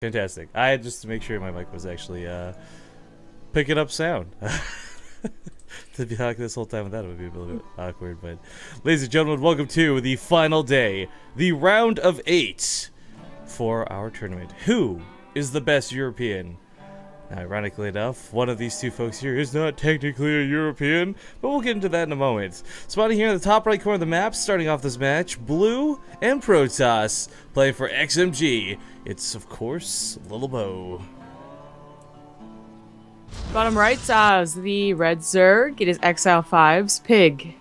Fantastic. I had just to make sure my mic was actually picking up sound. To be like this whole time without it would be a little bit awkward, but ladies and gentlemen, welcome to the final day, the round of 8 for our tournament. Who is the best European? Now, ironically enough, one of these two folks here is not technically a European, but we'll get into that in a moment. Spawning here in the top right corner of the map, starting off this match, Blue and Protoss playing for XMG. It's, of course, Lilbow. Bottom right is the Red Zerg. It is Exile 5's Pig.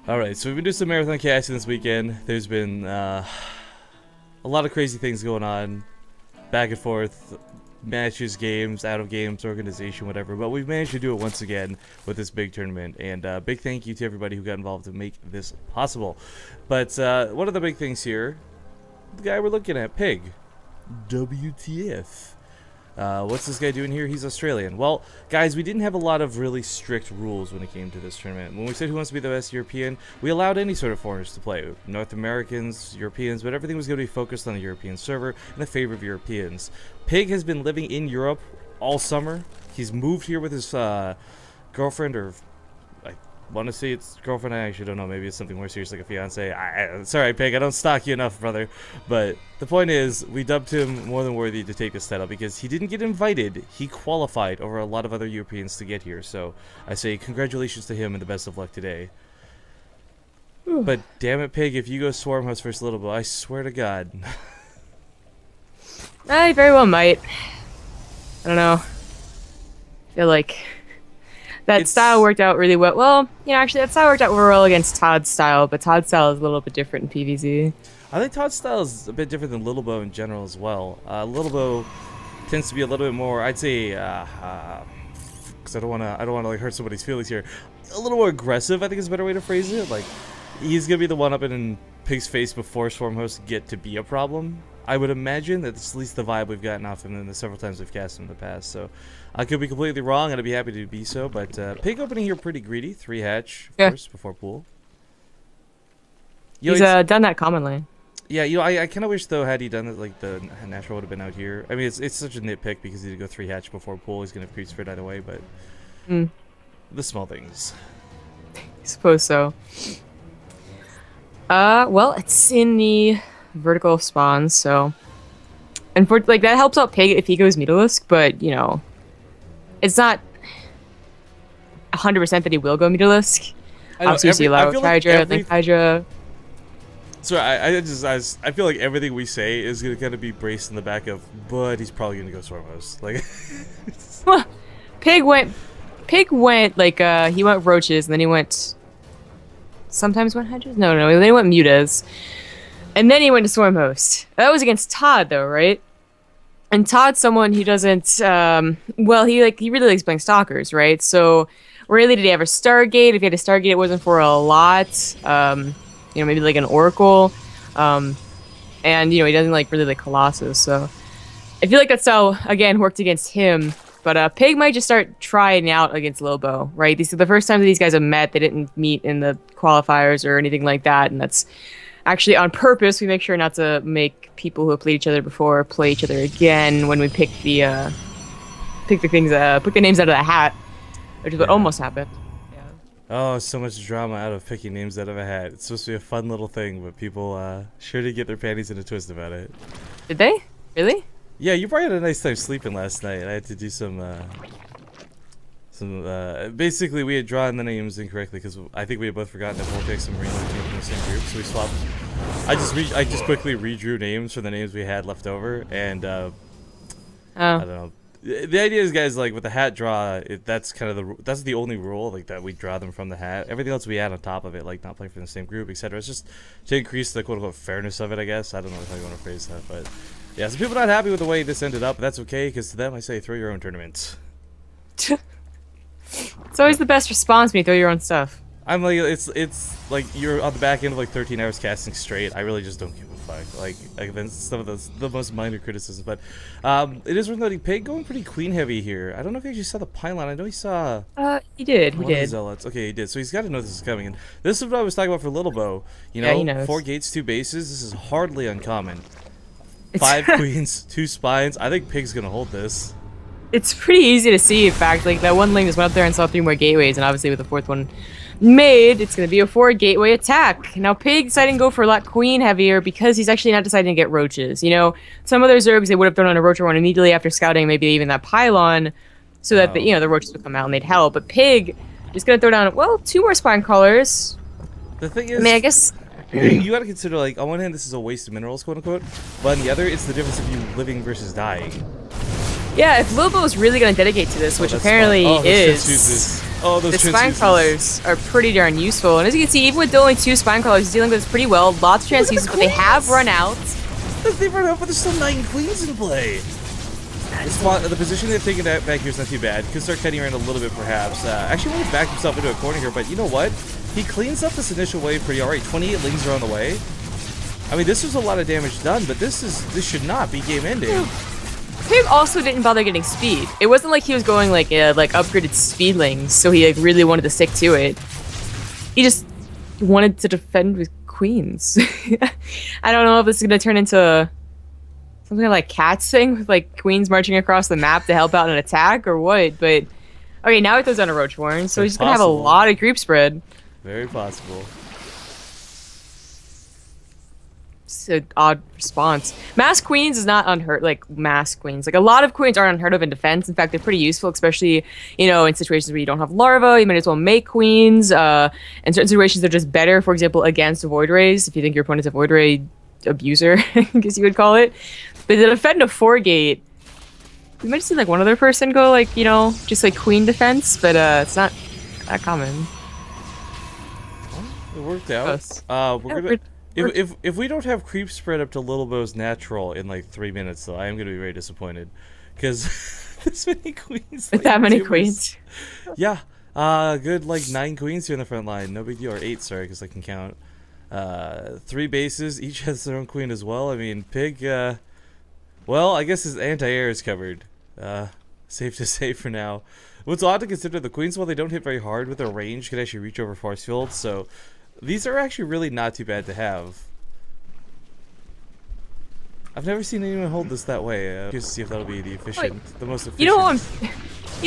Alright, so we've been doing some marathon casting this weekend. There's been a lot of crazy things going on. Back and forth, matches, games, out of games, organization, whatever. But we've managed to do it once again with this big tournament. And big thank you to everybody who got involved to make this possible. But one of the big things here, the guy we're looking at, Pig. WTF. What's this guy doing here? He's Australian. Well, guys, we didn't have a lot of really strict rules when it came to this tournament. When we said who wants to be the best European, we allowed any sort of foreigners to play. North Americans, Europeans, but everything was going to be focused on the European server in the favor of Europeans. Pig has been living in Europe all summer. He's moved here with his girlfriend, or I want to say it's girlfriend. I actually don't know. Maybe it's something more serious like a fiance. Sorry, Pig. I don't stalk you enough, brother. But the point is, we dubbed him more than worthy to take this title because he didn't get invited. He qualified over a lot of other Europeans to get here. So I say congratulations to him and the best of luck today. Ooh. But damn it, Pig, if you go Swarm House versus Lilbow, I swear to God. I very well might. I don't know. I feel like that style worked out really well. Well, you know, actually, that style worked out well against Todd's style, but Todd's style is a little bit different in PvZ. I think Todd's style is a bit different than Lilbow in general as well. Lilbow tends to be a little bit more, I'd say, because I don't want to like hurt somebody's feelings here. A little more aggressive, I think is a better way to phrase it. Like, he's gonna be the one up in Pig's face before Swarm hosts get to be a problem. I would imagine that's at least the vibe we've gotten off him in the several times we've cast him in the past. So I could be completely wrong, and I'd be happy to be so. But Pig opening here pretty greedy, 3 hatch first before pool. He's done that commonly. Yeah, you know, I kind of wish though had he done it like the natural would have been out here. I mean, it's such a nitpick because he did go 3 hatch before pool. He's gonna have creep spread either way, but the small things. I suppose so. Well, it's in the vertical spawns, so and for like that helps out Pig if he goes Mutalisk, but you know, it's not 100% that he will go Mutalisk. Obviously, you see Large Hydra, Link Hydra. So I feel like everything we say is gonna kind of be braced in the back of, but he's probably gonna go Swarm host. Like, well, Pig went like he went Roaches, and then he went. Sometimes went Hydras? No, then he went Mutas. And then he went to Swarm Host. That was against Todd, though, right? And Todd's someone who doesn't, well, he really likes playing Stalkers, right? So, rarely did he ever Stargate. If he had a Stargate, it wasn't for a lot. You know, maybe like an Oracle. And, you know, he doesn't really like Colossus, so. I feel like that style, again, worked against him. But Pig might just start trying out against Lilbow, right? These are the first time that these guys have met. They didn't meet in the qualifiers or anything like that, and that's actually on purpose. We make sure not to make people who have played each other before play each other again when we pick the names out of the hat, which is what almost happened. Yeah. Oh, so much drama out of picking names out of a hat. It's supposed to be a fun little thing, but people sure did get their panties in a twist about it. Did they? Really? Yeah, you probably had a nice time sleeping last night. I had to do some basically we had drawn the names incorrectly because I think we had both forgotten that Vortex and Marine came from the same group, so we swapped. I just quickly redrew names for the names we had left over, and I don't know. The idea is, guys, like with the hat draw, that's kind of that's the only rule, like that we draw them from the hat. Everything else we add on top of it, like not playing for the same group, etc. It's just to increase the quote-unquote fairness of it, I guess. I don't know how you want to phrase that, but yeah, some people are not happy with the way this ended up, but that's okay, because to them I say throw your own tournaments. It's always the best response when you throw your own stuff. I'm like, it's like you're on the back end of like 13 hours casting straight. I really just don't give a fuck. Like that's some of the most minor criticisms, but it is worth noting Pig going pretty queen heavy here. I don't know if you actually saw the pylon. I know he saw. He did. He did. Zealots. Okay, he did. So he's got to know this is coming. And this is what I was talking about for Lilbow. You know, yeah, he knows. 4 gates, 2 bases. This is hardly uncommon. 5 queens, 2 spines. I think Pig's gonna hold this. It's pretty easy to see, in fact. Like, that one lane just went up there and saw 3 more gateways, and obviously with the 4th one made, it's going to be a 4 gateway attack. Now, Pig deciding to go for a lot queen heavier because he's actually not deciding to get roaches. You know, some other Zergs, they would have thrown on a roach one immediately after scouting, maybe even that pylon, so that, the, you know, the roaches would come out and they'd help. But Pig is going to throw down, well, 2 more spine crawlers. The thing is, I mean, I guess... you gotta consider, like, on one hand, this is a waste of minerals, quote-unquote, but on the other, it's the difference of you living versus dying. Yeah, if Lilbow is really going to dedicate to this, which apparently is, the spine crawlers are pretty darn useful. And as you can see, even with only 2 spine crawlers, he's dealing with this pretty well. Lots of transfuses, but they have run out. They've run out, but there's still 9 queens in play. The position they've taken back here is not too bad. Could start cutting around a little bit, perhaps. Actually, won't back himself into a corner here, but you know what? He cleans up this initial wave pretty alright. 28 lings are on the way. I mean, this was a lot of damage done, but this should not be game ending. Pig also didn't bother getting speed. It wasn't like he was going like upgraded speedlings, so he like really wanted to stick to it. He just wanted to defend with queens. I don't know if this is gonna turn into something like Cats thing with like queens marching across the map to help out an attack or what. But okay, now he throws on a roach warren, so he's gonna have a lot of creep spread. Very possible. An odd response. Mass queens is not unheard, like mass queens. Like a lot of queens aren't unheard of in defense. In fact, they're pretty useful, especially, you know, in situations where you don't have larvae. You might as well make queens. In certain situations, they're just better. For example, against a void rays, if you think your opponent's a void ray abuser, I guess you would call it. But to defend a 4 gate, we might see like one other person go like, you know, just like queen defense, but it's not that common. It worked out. We're gonna. If we don't have creep spread up to Lilbow's natural in like 3 minutes, though, I am going to be very disappointed. Because this many queens. With that many queens. Yeah. Good like 9 queens here in the front line. No big deal. Or 8, sorry, because I can count. 3 bases. Each has their own queen as well. I mean, Pig, well, I guess his anti-air is covered. Safe to say for now. What's odd to consider, the queens, while they don't hit very hard with their range, can actually reach over force fields, so... These are actually really not too bad to have. I've never seen anyone hold this that way. Just to see if that'll be the most efficient. You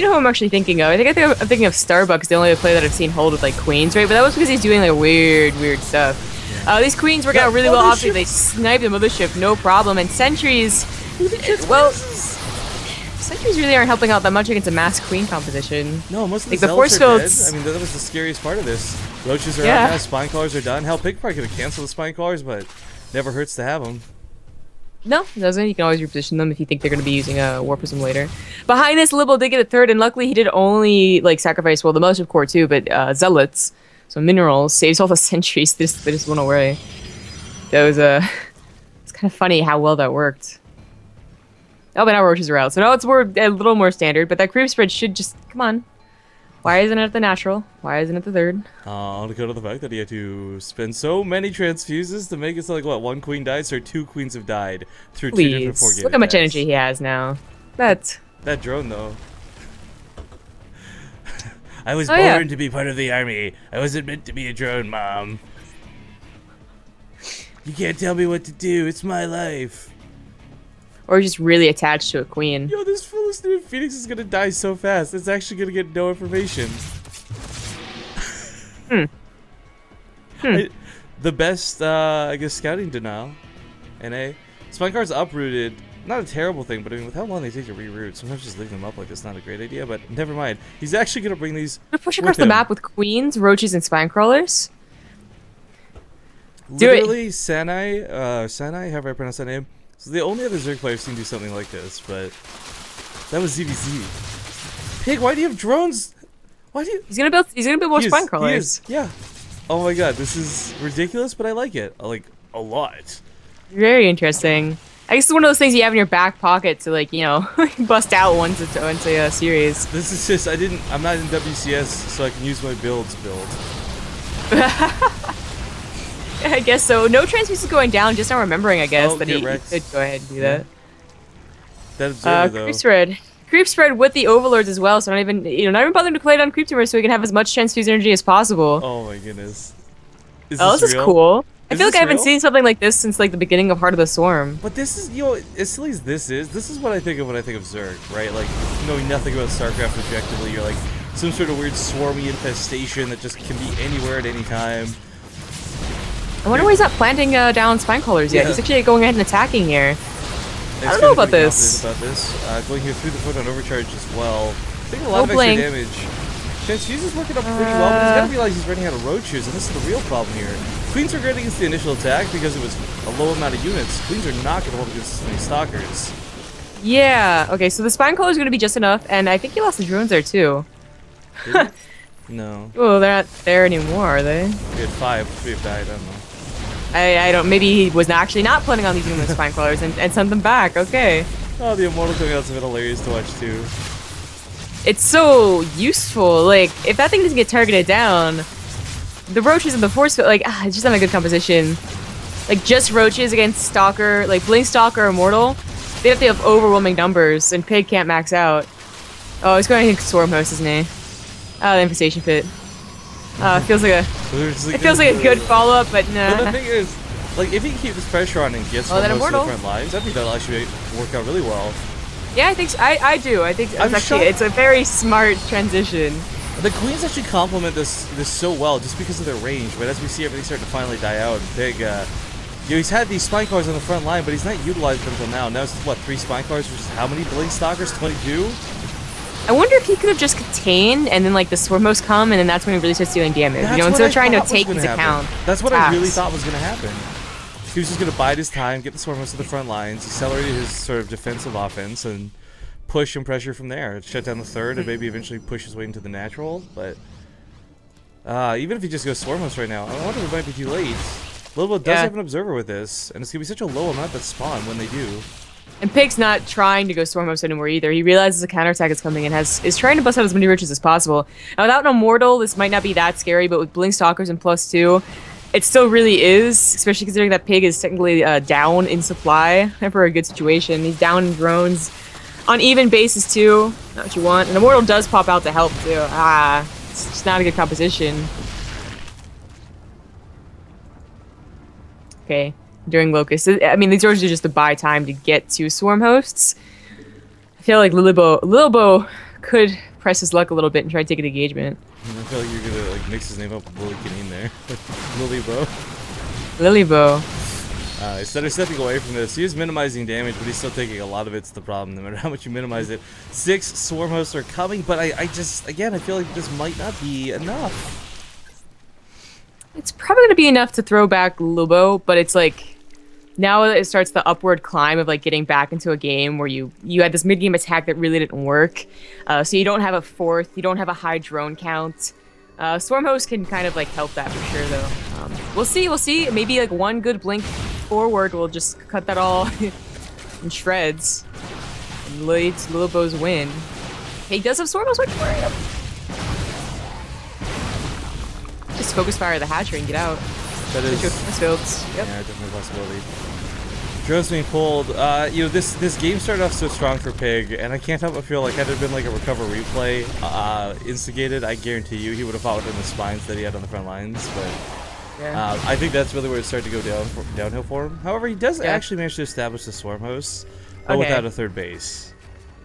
know who I'm actually thinking of? I'm thinking of Starbucks, the only player that I've seen hold with like queens, right? But that was because he's doing like weird stuff. Yeah. These queens work out really well. Obviously, they snipe the mothership, no problem. And sentries, well, sentries really aren't helping out that much against a mass queen composition. No, most of the force fields. I mean, that was the scariest part of this. Roaches are out now, spine crawlers are done. Hell, Pig probably could have canceled the spine crawlers, but never hurts to have them. No, it doesn't. You can always reposition them if you think they're going to be using a War Prism later. Behind this, Lilbow did get a 3rd, and luckily he did only like sacrifice, well, the most of core too, but zealots, so minerals, saves all the sentries. They just went away. That was it's kind of funny how well that worked. Oh, but now roaches are out, so now it's a little more standard. But that creep spread should just come on. Why isn't it the natural? Why isn't it the 3rd? On account of the fact that he had to spend so many transfuses to make it so like, what, 1 queen died, so 2 queens have died through 2 different 4 games. Look how much energy he has now. That drone, though. I was born to be part of the army. I wasn't meant to be a drone, Mom. You can't tell me what to do. It's my life. Or just really attached to a queen. Yo, this Philistine Phoenix is gonna die so fast. It's actually gonna get no information. The best, I guess, scouting denial. NA. Spine card's uprooted. Not a terrible thing, but I mean, with how long they take to reroute, sometimes just leaving them up like that's not a great idea, but never mind. He's actually gonna bring these. Push across the map with queens, roaches, and spine crawlers. Literally, Sanai, however I pronounce that name. So the only other Zerg player I've seen do something like this, but that was ZVZ. Pig, why do you have drones? Why do you? He's gonna build more spine crawlers. Yeah. Oh my god, this is ridiculous, but I like it. I like a lot. Very interesting. I guess it's one of those things you have in your back pocket to, like, you know, bust out once it's a series. This is just I'm not in WCS, so I can use my build. I guess so. No transfuses going down, just not remembering, I guess, that he could go ahead and do that. That observer, though. Creep spread. Creep spread with the overlords as well, so not even bothering to play it on creep tumors so we can have as much transfuse energy as possible. Oh my goodness. This is cool. I feel like I haven't seen something like this since like the beginning of Heart of the Swarm. But this is, you know, as silly as this is what I think of when I think of Zerg, right? Like, knowing nothing about StarCraft objectively, you're like some sort of weird swarmy infestation that just can be anywhere at any time. I wonder why he's not planting down spine callers yet. He's actually going ahead and attacking here. I don't know about this. Going here through the foot on overcharge as well. Taking a lot of extra damage. Chance Fuse is working up pretty well, but he's got to realize he's running out of roaches, and this is the real problem here. Queens are great against the initial attack because it was a low amount of units. Queens are not going to hold against this many stalkers. Yeah, okay, so the spine collar is going to be just enough, and I think he lost the drones there too. No. Oh, they're not there anymore, are they? We had 5, 3 have died, I don't know. I don't, maybe he was actually not planning on using the spine collars and sent them back, okay. Oh, the Immortal coming out's a bit hilarious to watch too. It's so useful, like, if that thing doesn't get targeted down, the roaches and the force field, like, it's just not a good composition. Like, just roaches against Stalker, like, Blink Stalker Immortal, they have to have overwhelming numbers, and Pig can't max out. Oh, he's going to Swarm Host, isn't he? Oh, the Infestation Pit. It feels like a good follow-up, but nah. But the thing is, like, if he keeps pressure on and gets most of the front lines, I think that'll actually work out really well. Yeah, I think so. I do. I think it's a very smart transition. The Queens actually complement this so well just because of their range, but as we see everything start to finally die out, Big, you know, he's had these spine cars on the front line, but he's not utilized them until now. Now it's, what, 3 spine cars versus how many Blink Stalkers? 22? I wonder if he could have just contained, and then, like, the Swarm Host come, and then that's when he really starts dealing damage. You know, instead of trying to take into account. That's what I really thought was going to happen. He was just going to bide his time, get the Swarm Host to the front lines, accelerate his sort of defensive offense, and push and pressure from there. Shut down the third, and maybe eventually push his way into the natural, but even if he just goes Swarm Host right now, I wonder if it might be too late. Lilbow does have an Observer with this, and it's going to be such a low amount that spawn when they do. And Pig's not trying to go Storm Host anymore either. He realizes a counterattack is coming and is trying to bust out as many riches as possible. Now, without an Immortal, this might not be that scary, but with Blink Stalkers and +2, it still really is, especially considering that Pig is technically down in supply for a good situation. He's down in drones. On even basis too, not what you want. And Immortal does pop out to help too. It's just not a good composition. Okay. During Locust. I mean, these orders are just to buy time to get to Swarm Hosts. I feel like Lilbow could press his luck a little bit and try to take an engagement. I feel like you're gonna like mix his name up with Willie Canine there. Lilbow. Lilbow. Instead of stepping away from this, he is minimizing damage, but he's still taking a lot of it's the problem, no matter how much you minimize it. 6 Swarm Hosts are coming, but I just, again, I feel like this might not be enough. It's probably going to be enough to throw back Lilbow, but it's like, now it starts the upward climb of like getting back into a game where you had this mid-game attack that really didn't work. So you don't have a fourth, you don't have a high drone count. Swarm Host can kind of like help that for sure though. We'll see. Maybe like one good blink forward will just cut that all in shreds. And leads Lilbow's win. He does have Swarm Host right for him. Just focus fire the hatchery and get out. That is, yep. Yeah, definitely a possibility. Drones being pulled. You know, this game started off so strong for Pig, and I can't help but feel like had there been like a recover replay instigated, I guarantee you he would have fought within the spines that he had on the front lines. But I think that's really where it started to go downhill for him. However, he does actually manage to establish the Swarm Hosts, but without a third base.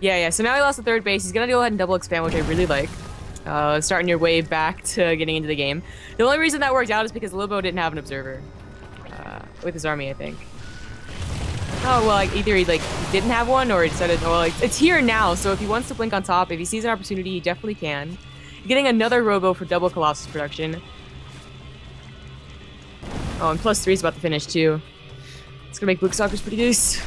Yeah. So now he lost the third base. He's gonna go ahead and double expand, which I really like. Starting your way back to getting into the game. The only reason that worked out is because Lilbow didn't have an observer with his army, I think. Oh, well, like, either he didn't have one, or he decided, well, like, it's here now, so if he wants to blink on top, if he sees an opportunity, he definitely can. Getting another Robo for double Colossus production. Oh, and +3 is about to finish, too. It's gonna make Blink Stalkers pretty nice.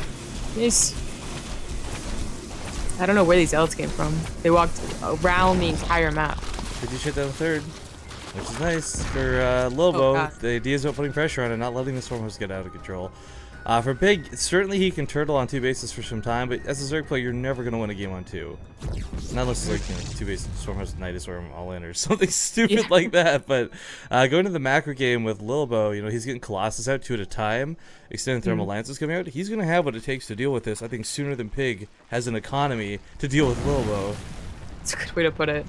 I don't know where these Zealots came from. They walked around the entire map. Did you shut down the third? Which is nice for Lilbow. The idea is about putting pressure on and not letting the Swarm Host get out of control. For Pig, certainly he can turtle on 2 bases for some time, but as a Zerg player, you're never going to win a game on 2. Not unless it's like, you know, 2 bases, Swarm Host, Nidus, or all in, or something stupid like that. But going to the macro game with Lilbow, you know, he's getting Colossus out 2 at a time, extended Thermal Lances coming out. He's going to have what it takes to deal with this, I think, sooner than Pig has an economy to deal with Lilbow. That's a good way to put it.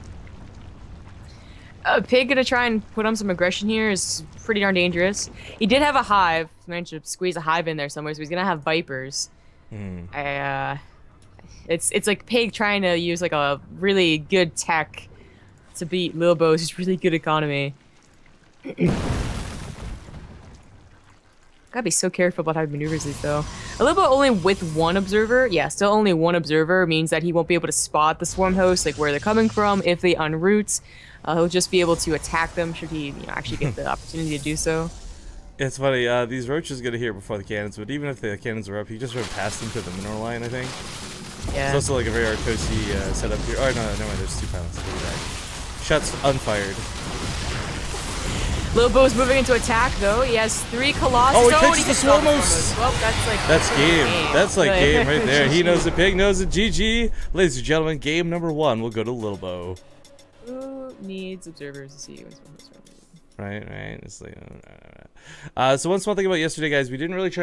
Pig gonna try and put on some aggression here is pretty darn dangerous. He did have a hive. He managed to squeeze a hive in there somewhere, so he's gonna have vipers. It's like Pig trying to use like a really good tech to beat Lilbow's just really good economy. Gotta be so careful about how he maneuvers these though. A Lilbow only with one observer, yeah, still only one observer means that he won't be able to spot the swarm hosts, like where they're coming from. If they unroot, he'll just be able to attack them should he, actually get the opportunity to do so. It's funny, these roaches get here before the cannons, but even if the cannons are up, you just run past them to the mineral line, I think. Yeah. It's also like a very Artosi setup here. Oh, no, never mind, there's 2 pilots. Look at that. Shots unfired. Lilbow's moving into attack though. He has 3 Colossus. Oh, he catches the Swarmos! Well, that's like That's game. That's like game right there. He GG. knows it, Pig knows it. GG. Ladies and gentlemen, game number 1 will go to Lilbow. Who needs observers to see what's Right. It's like, so one small thing about yesterday, guys, we didn't really try